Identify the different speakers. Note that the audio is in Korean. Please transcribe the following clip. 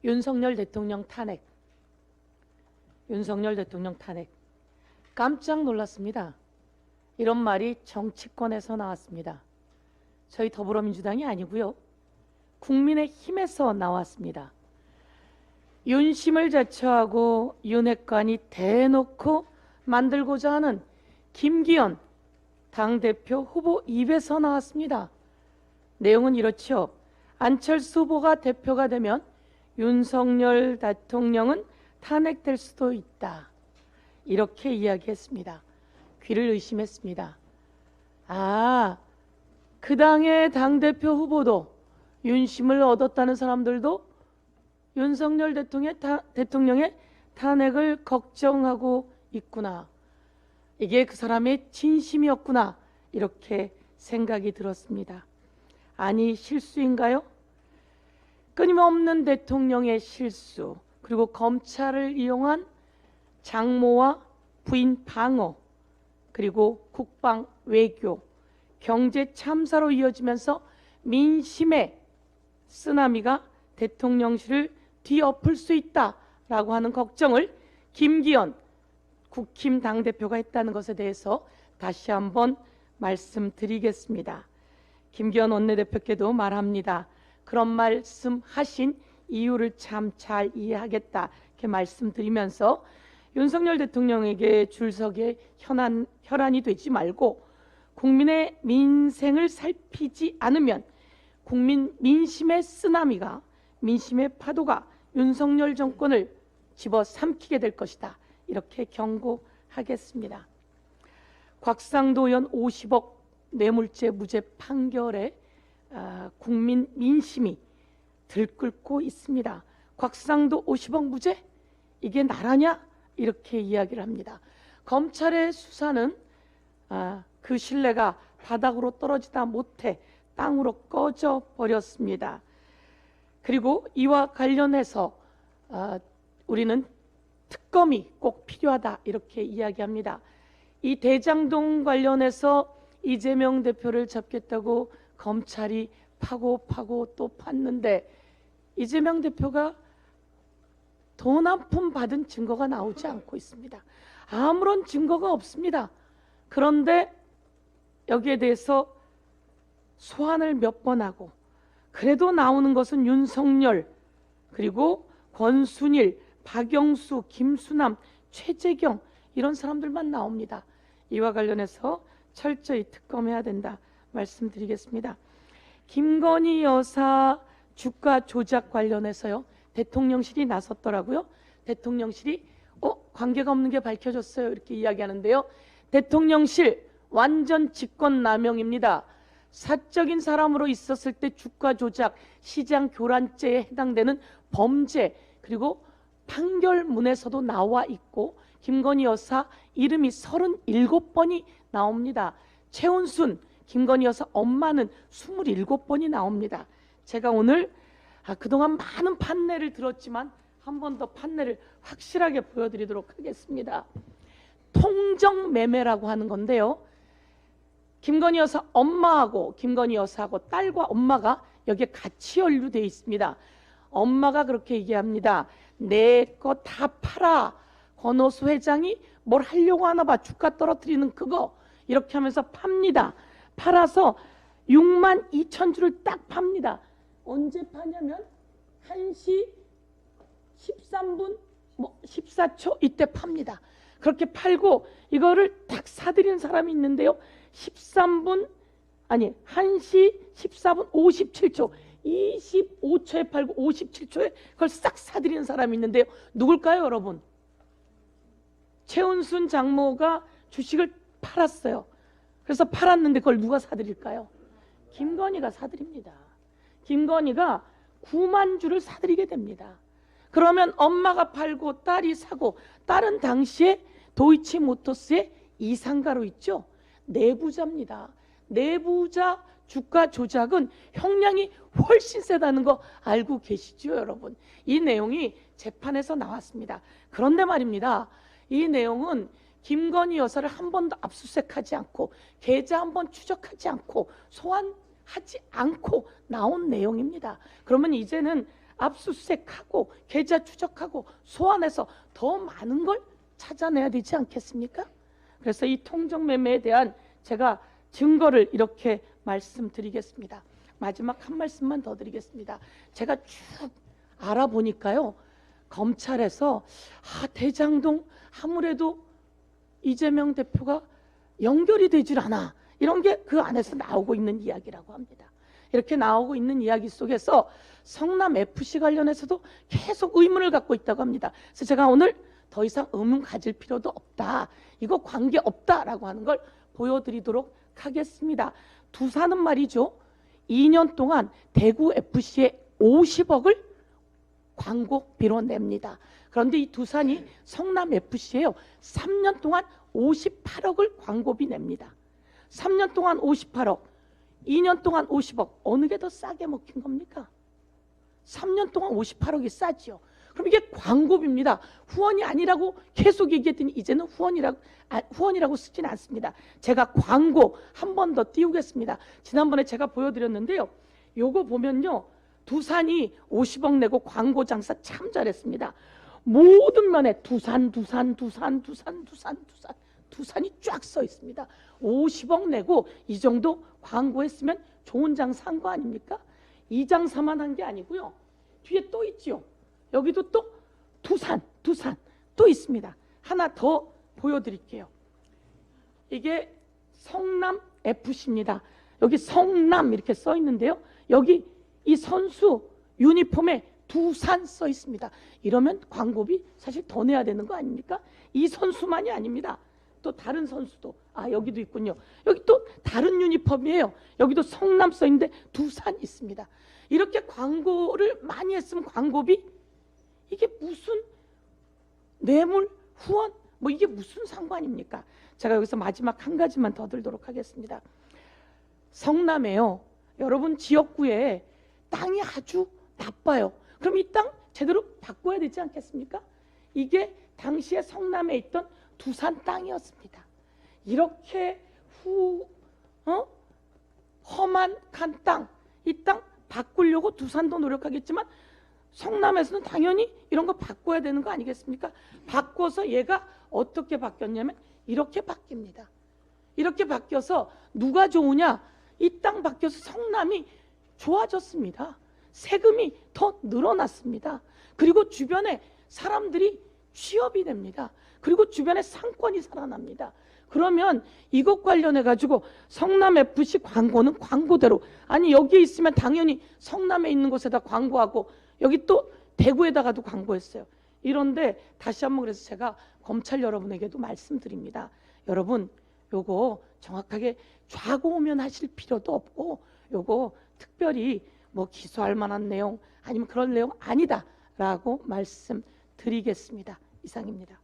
Speaker 1: 윤석열 대통령 탄핵. 윤석열 대통령 탄핵. 깜짝 놀랐습니다. 이런 말이 정치권에서 나왔습니다. 저희 더불어민주당이 아니고요. 국민의힘에서 나왔습니다. 윤심을 제쳐하고 윤핵관이 대놓고 만들고자 하는 김기현 당대표 후보 입에서 나왔습니다. 내용은 이렇죠. 안철수 후보가 대표가 되면 윤석열 대통령은 탄핵될 수도 있다. 이렇게 이야기했습니다. 귀를 의심했습니다. 그 당의 당대표 후보도 윤심을 얻었다는 사람들도 윤석열 대통령의 탄핵을 걱정하고 있구나. 이게 그 사람의 진심이었구나. 이렇게 생각이 들었습니다. 아니, 실수인가요? 끊임없는 대통령의 실수, 그리고 검찰을 이용한 장모와 부인 방어, 그리고 국방, 외교, 경제 참사로 이어지면서 민심의 쓰나미가 대통령실을 뒤엎을 수 있다라고 하는 걱정을 김기현 국힘 당대표가 했다는 것에 대해서 다시 한번 말씀드리겠습니다. 김기현 원내대표께도 말합니다. 그런 말씀하신 이유를 참 잘 이해하겠다 이렇게 말씀드리면서 윤석열 대통령에게 줄서기에 혈안이 되지 말고 국민의 민생을 살피지 않으면 국민 민심의 쓰나미가, 민심의 파도가 윤석열 정권을 집어삼키게 될 것이다. 이렇게 경고하겠습니다. 곽상도 의원 50억 뇌물죄 무죄 판결에 국민 민심이 들끓고 있습니다. 곽상도 50억 무죄? 이게 나라냐? 이렇게 이야기를 합니다. 검찰의 수사는 그 신뢰가 바닥으로 떨어지다 못해 땅으로 꺼져 버렸습니다. 그리고 이와 관련해서 우리는 특검이 꼭 필요하다 이렇게 이야기합니다. 이 대장동 관련해서 이재명 대표를 잡겠다고 검찰이 파고 또 팠는데 이재명 대표가 돈 한 푼 받은 증거가 나오지 않고 있습니다. 아무런 증거가 없습니다. 그런데 여기에 대해서 소환을 몇 번 하고 그래도 나오는 것은 윤석열, 그리고 권순일, 박영수, 김수남, 최재경 이런 사람들만 나옵니다. 이와 관련해서 철저히 특검해야 된다 말씀드리겠습니다. 김건희 여사 주가 조작 관련해서요. 대통령실이 나섰더라고요. 대통령실이 관계가 없는 게 밝혀졌어요. 이렇게 이야기하는데요. 대통령실 완전 직권남용입니다. 사적인 사람으로 있었을 때 주가 조작, 시장 교란죄에 해당되는 범죄, 그리고 판결문에서도 나와 있고 김건희 여사 이름이 37번이 나옵니다. 최은순, 김건희 여사 엄마는 27번이 나옵니다. 제가 오늘 그동안 많은 판례를 들었지만 한 번 더 판례를 확실하게 보여드리도록 하겠습니다. 통정매매라고 하는 건데요. 김건희 여사 엄마하고 김건희 여사하고 딸과 엄마가 여기에 같이 연루되어 있습니다. 엄마가 그렇게 얘기합니다. 내 거 다 팔아. 권오수 회장이 뭘 하려고 하나 봐. 주가 떨어뜨리는 그거. 이렇게 하면서 팝니다. 팔아서 62,000주를 딱 팝니다. 언제 파냐면 1시 13분 14초 이때 팝니다. 그렇게 팔고 이거를 딱 사들이는 사람이 있는데요. 1시 14분 57초 25초에 팔고 57초에 그걸 싹 사들이는 사람이 있는데요. 누굴까요, 여러분? 최은순 장모가 주식을 팔았어요. 그래서 팔았는데 그걸 누가 사들일까요? 김건희가 사들입니다. 김건희가 9만 주를 사들이게 됩니다. 그러면 엄마가 팔고 딸이 사고, 딸은 당시에 도이치모터스의 이상가로 있죠. 내부자입니다. 내부자 주가 조작은 형량이 훨씬 세다는 거 알고 계시죠, 여러분? 이 내용이 재판에서 나왔습니다. 그런데 말입니다. 이 내용은 김건희 여사를 한 번도 압수수색하지 않고 계좌 한 번 추적하지 않고 소환하지 않고 나온 내용입니다. 그러면 이제는 압수수색하고 계좌 추적하고 소환해서 더 많은 걸 찾아내야 되지 않겠습니까? 그래서 이 통정매매에 대한 제가 증거를 이렇게 말씀드리겠습니다. 마지막 한 말씀만 더 드리겠습니다. 제가 쭉 알아보니까요, 검찰에서 대장동 아무래도 이재명 대표가 연결이 되질 않아, 이런 게 그 안에서 나오고 있는 이야기라고 합니다. 이렇게 나오고 있는 이야기 속에서 성남FC 관련해서도 계속 의문을 갖고 있다고 합니다. 그래서 제가 오늘 더 이상 의문 가질 필요도 없다, 이거 관계 없다라고 하는 걸 보여드리도록 하겠습니다. 두산은 말이죠, 2년 동안 대구FC에 50억을 광고비로 냅니다. 그런데 이 두산이 성남FC에요, 3년 동안 58억을 광고비 냅니다. 3년 동안 58억, 2년 동안 50억, 어느 게 더 싸게 먹힌 겁니까? 3년 동안 58억이 싸지요. 그럼 이게 광고비입니다. 후원이 아니라고 계속 얘기했더니 이제는 후원이라고 쓰지는 않습니다. 제가 광고 한 번 더 띄우겠습니다. 지난번에 제가 보여드렸는데요, 요거 보면요, 두산이 50억 내고 광고 장사 참 잘했습니다. 모든 면에 두산이 쫙 써 있습니다. 50억 내고 이 정도 광고했으면 좋은 장사한 거 아닙니까? 이 장사만 한 게 아니고요, 뒤에 또 있죠. 여기도 또 두산 또 있습니다. 하나 더 보여드릴게요. 이게 성남FC입니다. 여기 성남 이렇게 써 있는데요, 여기 이 선수 유니폼에 두산 써 있습니다. 이러면 광고비 사실 더 내야 되는 거 아닙니까? 이 선수만이 아닙니다. 또 다른 선수도, 여기도 있군요. 여기 또 다른 유니폼이에요. 여기도 성남 써 있는데 두산 있습니다. 이렇게 광고를 많이 했으면 광고비, 이게 무슨 뇌물, 후원, 뭐 이게 무슨 상관입니까? 제가 여기서 마지막 한 가지만 더 들도록 하겠습니다. 성남에요, 여러분 지역구에 땅이 아주 나빠요. 그럼 이 땅 제대로 바꿔야 되지 않겠습니까? 이게 당시에 성남에 있던 두산 땅이었습니다. 이렇게 험한 땅, 이 땅 바꾸려고 두산도 노력하겠지만 성남에서는 당연히 이런 거 바꿔야 되는 거 아니겠습니까? 바꿔서 얘가 어떻게 바뀌었냐면 이렇게 바뀝니다. 이렇게 바뀌어서 누가 좋으냐? 이 땅 바뀌어서 성남이 좋아졌습니다. 세금이 더 늘어났습니다. 그리고 주변에 사람들이 취업이 됩니다. 그리고 주변에 상권이 살아납니다. 그러면 이것 관련해 가지고 성남FC 광고는 광고대로, 아니 여기에 있으면 당연히 성남에 있는 곳에다 광고하고 여기 또 대구에다가도 광고했어요. 이런데 다시 한번 그래서 제가 검찰 여러분에게도 말씀드립니다. 여러분 요거 정확하게 좌고우면 하실 필요도 없고, 요거 특별히 뭐 기소할 만한 내용 아니면 그런 내용 아니다라고 말씀드리겠습니다. 이상입니다.